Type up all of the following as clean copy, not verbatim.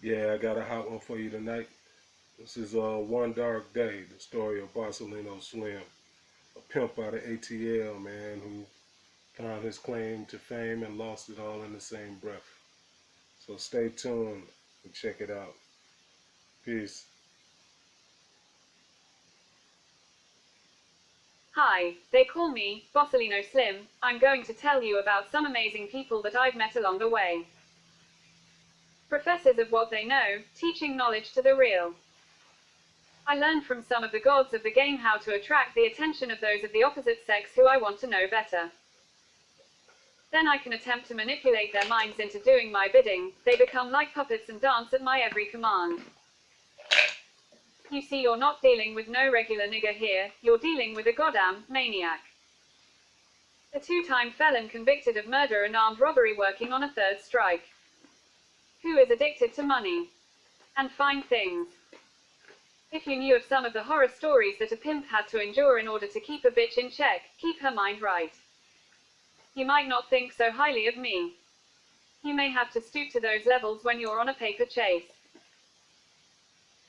Yeah, I got a hot one for you tonight. This is One Dark Day, the story of Barcelino Slim, a pimp out of ATL, man, who found his claim to fame and lost it all in the same breath. So stay tuned and check it out. Peace. Hi, they call me Barcelino Slim. I'm going to tell you about some amazing people that I've met along the way. Professors of what they know, teaching knowledge to the real. I learned from some of the gods of the game how to attract the attention of those of the opposite sex who I want to know better. Then I can attempt to manipulate their minds into doing my bidding. They become like puppets and dance at my every command. You see, you're not dealing with no regular nigger here, you're dealing with a goddamn maniac. A two-time felon convicted of murder and armed robbery working on a third strike. Who is addicted to money and fine things. If you knew of some of the horror stories that a pimp had to endure in order to keep a bitch in check, keep her mind right, you might not think so highly of me. You may have to stoop to those levels when you're on a paper chase.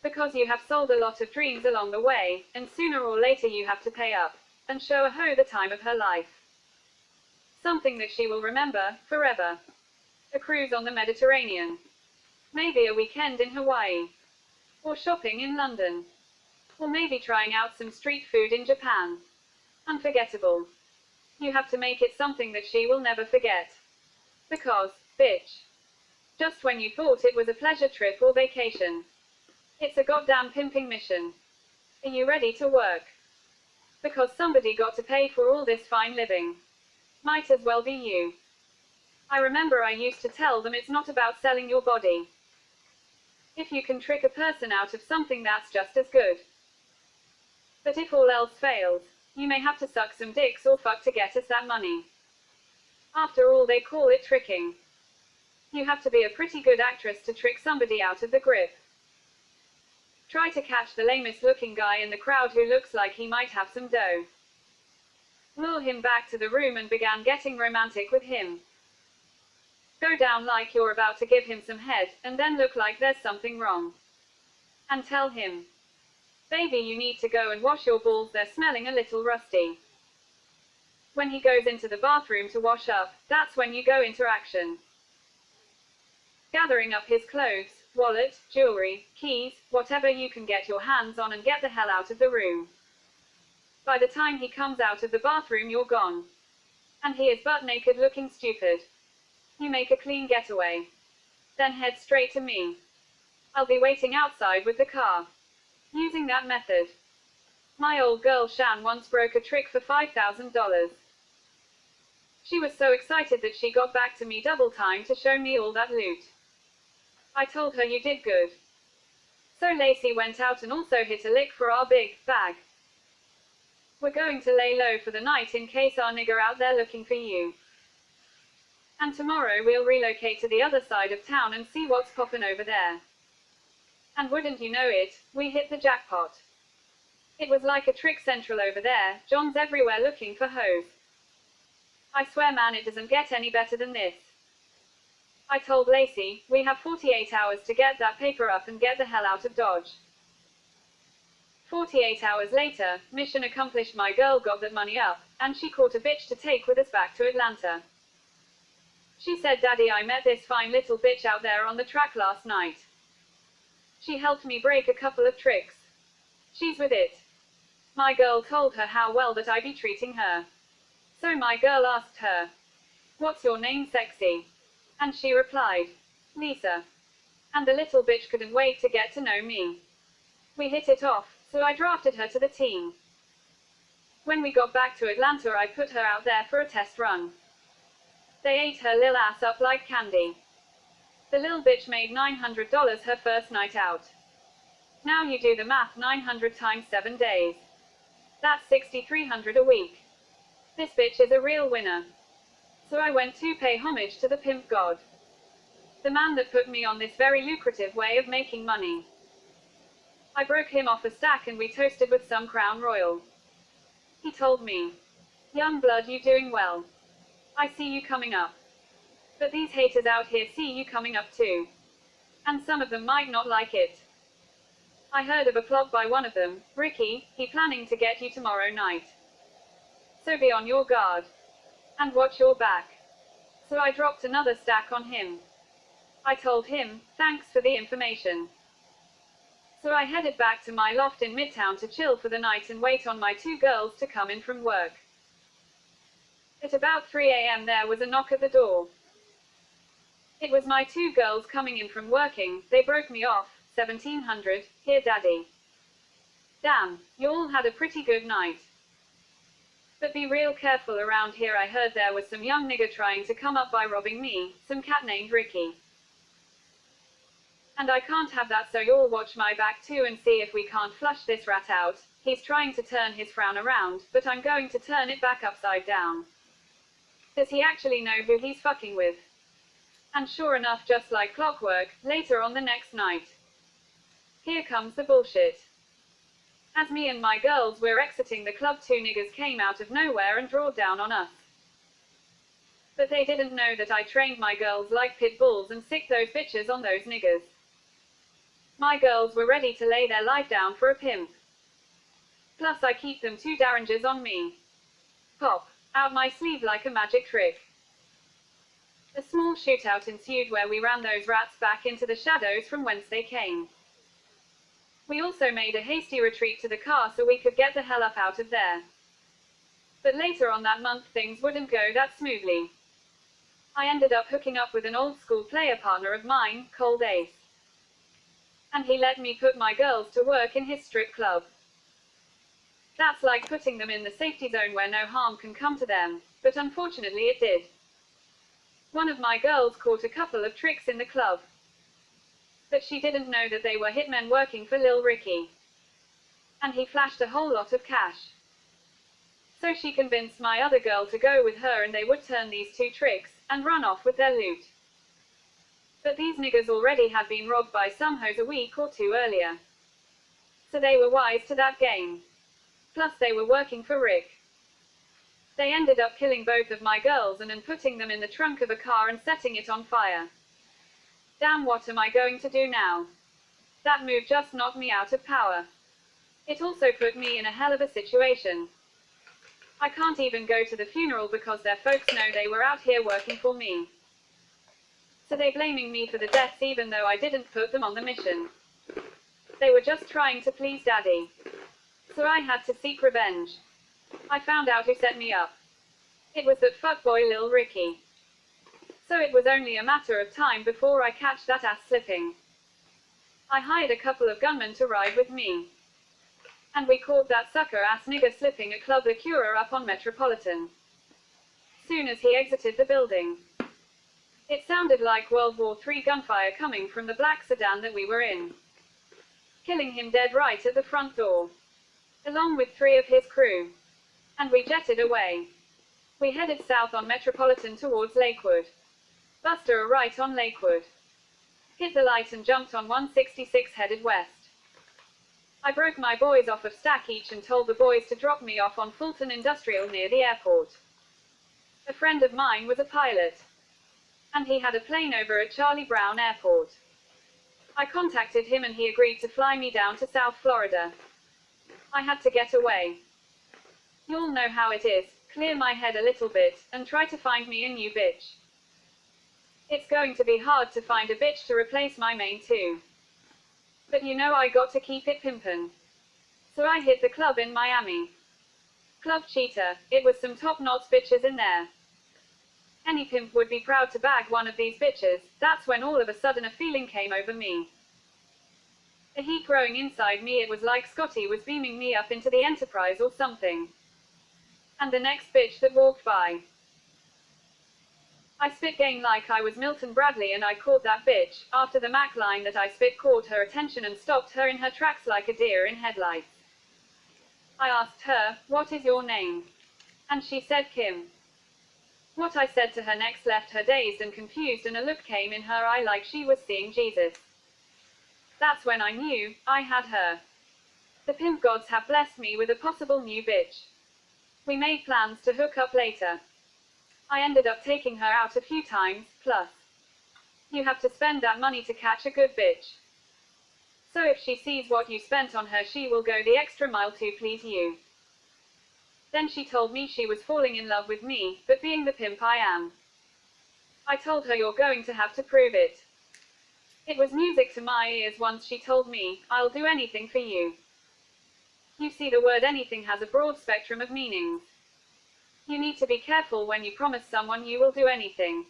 Because you have sold a lot of dreams along the way, and sooner or later you have to pay up, and show a hoe the time of her life. Something that she will remember, forever. A cruise on the Mediterranean. Maybe a weekend in Hawaii. Or shopping in London. Or maybe trying out some street food in Japan. Unforgettable. You have to make it something that she will never forget. Because, bitch, just when you thought it was a pleasure trip or vacation, it's a goddamn pimping mission. Are you ready to work? Because somebody got to pay for all this fine living. Might as well be you. I remember I used to tell them it's not about selling your body. If you can trick a person out of something, that's just as good. But if all else fails, you may have to suck some dicks or fuck to get us that money. After all, they call it tricking. You have to be a pretty good actress to trick somebody out of the grip. Try to catch the lamest looking guy in the crowd who looks like he might have some dough. Lure him back to the room and began getting romantic with him. Go down like you're about to give him some head, and then look like there's something wrong. And tell him, baby, you need to go and wash your balls, they're smelling a little rusty. When he goes into the bathroom to wash up, that's when you go into action. Gathering up his clothes, wallet, jewelry, keys, whatever you can get your hands on, and get the hell out of the room. By the time he comes out of the bathroom, you're gone. And he is butt naked looking stupid. You make a clean getaway. Then head straight to me. I'll be waiting outside with the car. Using that method. My old girl Shan once broke a trick for $5,000. She was so excited that she got back to me double time to show me all that loot. I told her you did good. So Lacey went out and also hit a lick for our big bag. We're going to lay low for the night in case our nigger out there looking for you. And tomorrow we'll relocate to the other side of town and see what's poppin' over there. And wouldn't you know it, we hit the jackpot. It was like a trick central over there, John's everywhere looking for hoes. I swear man, it doesn't get any better than this. I told Lacey, we have 48 hours to get that paper up and get the hell out of Dodge. 48 hours later, mission accomplished, my girl got that money up, and she caught a bitch to take with us back to Atlanta. She said, Daddy, I met this fine little bitch out there on the track last night. She helped me break a couple of tricks. She's with it. My girl told her how well that I be treating her. So my girl asked her, what's your name, sexy? And she replied, Lisa. And the little bitch couldn't wait to get to know me. We hit it off, so I drafted her to the team. When we got back to Atlanta, I put her out there for a test run. They ate her lil ass up like candy. The lil bitch made $900 her first night out. Now you do the math, 900 times 7 days. That's $6,300 a week. This bitch is a real winner. So I went to pay homage to the pimp god. The man that put me on this very lucrative way of making money. I broke him off a stack and we toasted with some Crown Royal. He told me, young blood, you doing well. I see you coming up. But these haters out here see you coming up too. and some of them might not like it. I heard of a plot by one of them, Ricky, he planning to get you tomorrow night. So be on your guard. And watch your back. So I dropped another stack on him. I told him, thanks for the information. So I headed back to my loft in Midtown to chill for the night and wait on my two girls to come in from work. At about 3 a.m. there was a knock at the door. It was my two girls coming in from working. They broke me off. 1700, here daddy. Damn, you all had a pretty good night. But be real careful around here. I heard there was some young nigger trying to come up by robbing me, some cat named Ricky. And I can't have that, so y'all watch my back too and see if we can't flush this rat out. He's trying to turn his frown around, but I'm going to turn it back upside down. Does he actually know who he's fucking with? And sure enough, just like clockwork, later on the next night. Here comes the bullshit. As me and my girls were exiting the club, two niggers came out of nowhere and drawed down on us. But they didn't know that I trained my girls like pit bulls and sicked those bitches on those niggers. My girls were ready to lay their life down for a pimp. Plus I keep them two derringers on me. Pop, out my sleeve like a magic trick. A small shootout ensued where we ran those rats back into the shadows from whence they came. We also made a hasty retreat to the car so we could get the hell up out of there. But later on that month things wouldn't go that smoothly. I ended up hooking up with an old school player partner of mine, Cold Ace. And he let me put my girls to work in his strip club. That's like putting them in the safety zone where no harm can come to them, but unfortunately it did. One of my girls caught a couple of tricks in the club. But she didn't know that they were hitmen working for Lil Ricky. And he flashed a whole lot of cash. So she convinced my other girl to go with her and they would turn these two tricks, and run off with their loot. But these niggers already had been robbed by some hoes a week or two earlier. So they were wise to that game. Plus they were working for Rick. They ended up killing both of my girls and then putting them in the trunk of a car and setting it on fire. Damn, what am I going to do now? That move just knocked me out of power. It also put me in a hell of a situation. I can't even go to the funeral because their folks know they were out here working for me. So they blaming me for the deaths even though I didn't put them on the mission. They were just trying to please daddy. So I had to seek revenge. I found out who set me up. It was that fuckboy Lil Ricky. So it was only a matter of time before I catch that ass slipping. I hired a couple of gunmen to ride with me. And we caught that sucker-ass nigger slipping at Club La Cura up on Metropolitan. Soon as he exited the building, it sounded like World War III gunfire coming from the black sedan that we were in, killing him dead right at the front door, along with 3 of his crew. And we jetted away. We headed south on Metropolitan towards Lakewood. Buster a right on Lakewood. Hit the light and jumped on 166 headed west. I broke my boys off of stack each and told the boys to drop me off on Fulton Industrial near the airport. A friend of mine was a pilot, and he had a plane over at Charlie Brown Airport. I contacted him and he agreed to fly me down to South Florida. I had to get away. You'll know how it is, clear my head a little bit, and try to find me a new bitch. It's going to be hard to find a bitch to replace my main two. But you know I got to keep it pimpin'. So I hit the club in Miami. Club Cheetah, it was some top-notch bitches in there. Any pimp would be proud to bag one of these bitches. That's when all of a sudden a feeling came over me. A heat growing inside me. It was like Scotty was beaming me up into the Enterprise or something. And the next bitch that walked by, I spit game like I was Milton Bradley and I caught that bitch. After the Mac line that I spit caught her attention and stopped her in her tracks like a deer in headlights. I asked her, "What is your name?" And she said Kim. What I said to her next left her dazed and confused and a look came in her eye like she was seeing Jesus. That's when I knew I had her. The pimp gods have blessed me with a possible new bitch. We made plans to hook up later. I ended up taking her out a few times, plus You have to spend that money to catch a good bitch. So if she sees what you spent on her, she will go the extra mile to please you. Then she told me she was falling in love with me, but being the pimp I am, I told her you're going to have to prove it. It was music to my ears once she told me, I'll do anything for you. You see, the word anything has a broad spectrum of meanings. You need to be careful when you promise someone you will do anything.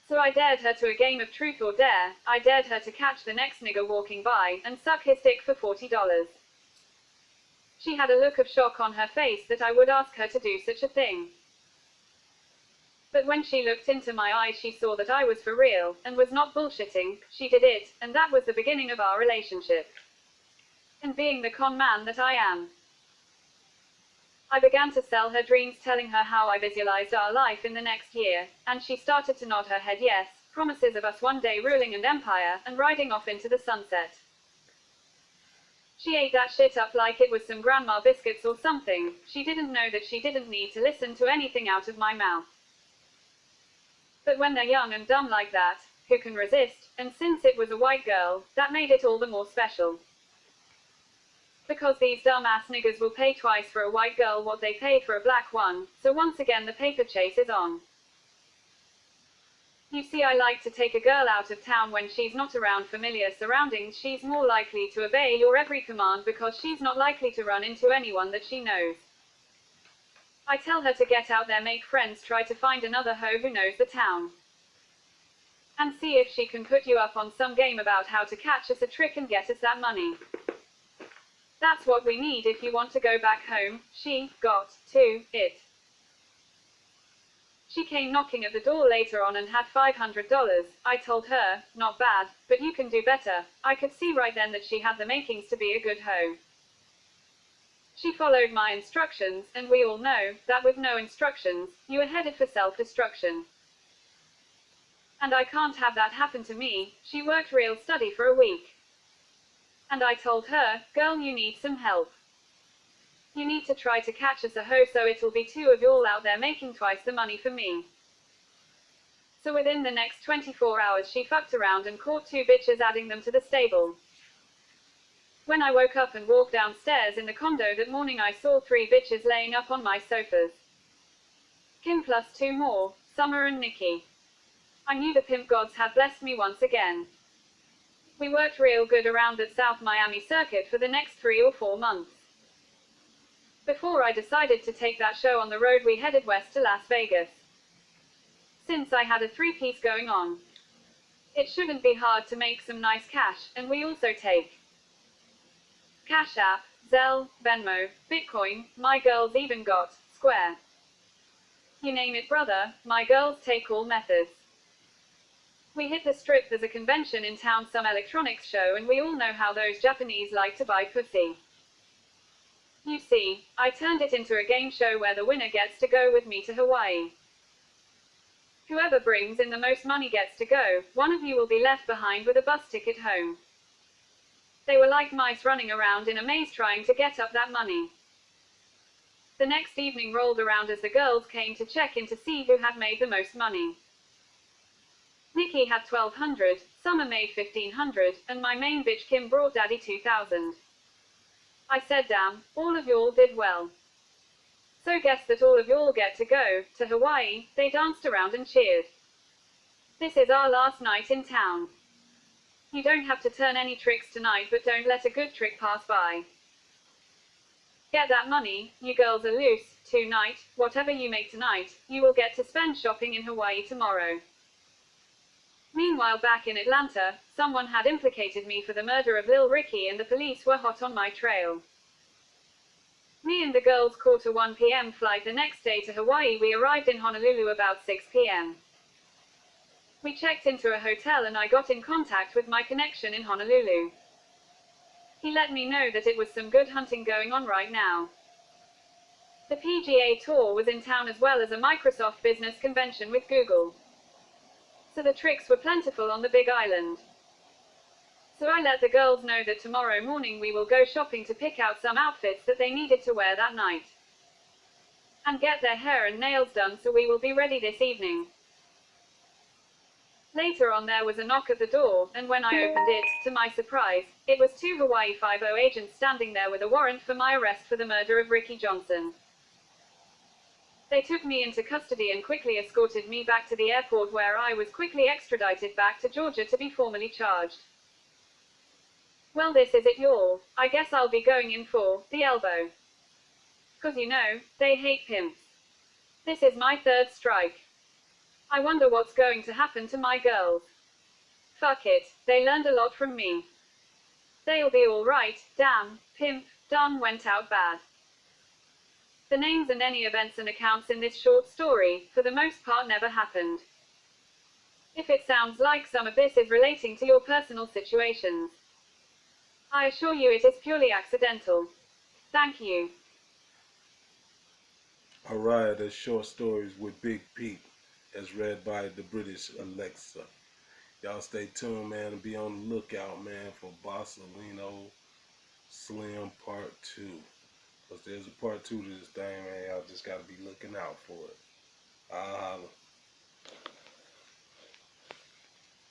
So I dared her to a game of truth or dare. I dared her to catch the next nigger walking by, and suck his dick for $40. She had a look of shock on her face that I would ask her to do such a thing. But when she looked into my eyes, she saw that I was for real, and was not bullshitting. She did it, and that was the beginning of our relationship. And being the con man that I am, I began to sell her dreams, telling her how I visualized our life in the next year, and she started to nod her head yes, promises of us one day ruling an empire, and riding off into the sunset. She ate that shit up like it was some grandma biscuits or something. She didn't know that she didn't need to listen to anything out of my mouth. But when they're young and dumb like that, who can resist? And since it was a white girl, that made it all the more special. Because these dumbass niggers will pay twice for a white girl what they paid for a black one, so once again the paper chase is on. You see, I like to take a girl out of town when she's not around familiar surroundings. She's more likely to obey your every command because she's not likely to run into anyone that she knows. I tell her to get out there, make friends, try to find another hoe who knows the town, and see if she can put you up on some game about how to catch us a trick and get us that money. That's what we need if you want to go back home. She got to it. She came knocking at the door later on and had $500. I told her, not bad, but you can do better. I could see right then that she had the makings to be a good hoe. She followed my instructions, and we all know that with no instructions, you are headed for self-destruction. And I can't have that happen to me. She worked real study for a week. And I told her, girl, you need some help. You need to try to catch us a hoe so it'll be two of y'all out there making twice the money for me. So within the next 24 hours she fucked around and caught 2 bitches, adding them to the stable. When I woke up and walked downstairs in the condo that morning, I saw 3 bitches laying up on my sofas. Kim plus 2 more, Summer and Nikki. I knew the pimp gods had blessed me once again. We worked real good around that South Miami circuit for the next 3 or 4 months. Before I decided to take that show on the road, we headed west to Las Vegas. Since I had a 3-piece going on, it shouldn't be hard to make some nice cash, and we also take Cash App, Zelle, Venmo, Bitcoin. My girls even got Square. You name it, brother, my girls take all methods. We hit the strip. There's a convention in town, some electronics show, and we all know how those Japanese like to buy pussy. You see, I turned it into a game show where the winner gets to go with me to Hawaii. Whoever brings in the most money gets to go. One of you will be left behind with a bus ticket home. They were like mice running around in a maze trying to get up that money. The next evening rolled around as the girls came to check in to see who had made the most money. Nikki had $1,200, Summer made $1,500, and my main bitch Kim brought daddy $2,000. I said, damn, all of y'all did well. So guess that all of y'all get to go to Hawaii. They danced around and cheered. This is our last night in town. You don't have to turn any tricks tonight, but don't let a good trick pass by. Get that money, you girls are loose. Tonight, whatever you make tonight, you will get to spend shopping in Hawaii tomorrow. Meanwhile, back in Atlanta, someone had implicated me for the murder of Lil Ricky, and the police were hot on my trail. Me and the girls caught a 1 p.m. flight the next day to Hawaii. We arrived in Honolulu about 6 p.m. We checked into a hotel and I got in contact with my connection in Honolulu. He let me know that it was some good hunting going on right now. The PGA Tour was in town, as well as a Microsoft business convention with Google. So the tricks were plentiful on the Big Island. So I let the girls know that tomorrow morning we will go shopping to pick out some outfits that they needed to wear that night, and get their hair and nails done, so we will be ready this evening. Later on there was a knock at the door, and when I opened it, to my surprise, it was two Hawaii Five-0 agents standing there with a warrant for my arrest for the murder of Ricky Johnson. They took me into custody and quickly escorted me back to the airport, where I was quickly extradited back to Georgia to be formally charged. Well, this is it, y'all. I guess I'll be going in for the elbow. 'Cause you know, they hate pimps. This is my third strike. I wonder what's going to happen to my girls. Fuck it, they learned a lot from me. They'll be alright. Damn, pimp, done went out bad. The names and any events and accounts in this short story, for the most part, never happened. If it sounds like some of this is relating to your personal situations, I assure you it is purely accidental. Thank you. Alright, that's Short Stories with Big Pete, as read by the British Alexa. Y'all stay tuned, man, and be on the lookout, man, for Barcelino Slim Part 2. Because there's a Part 2 to this thing, man. Y'all just got to be looking out for it. I'll holla.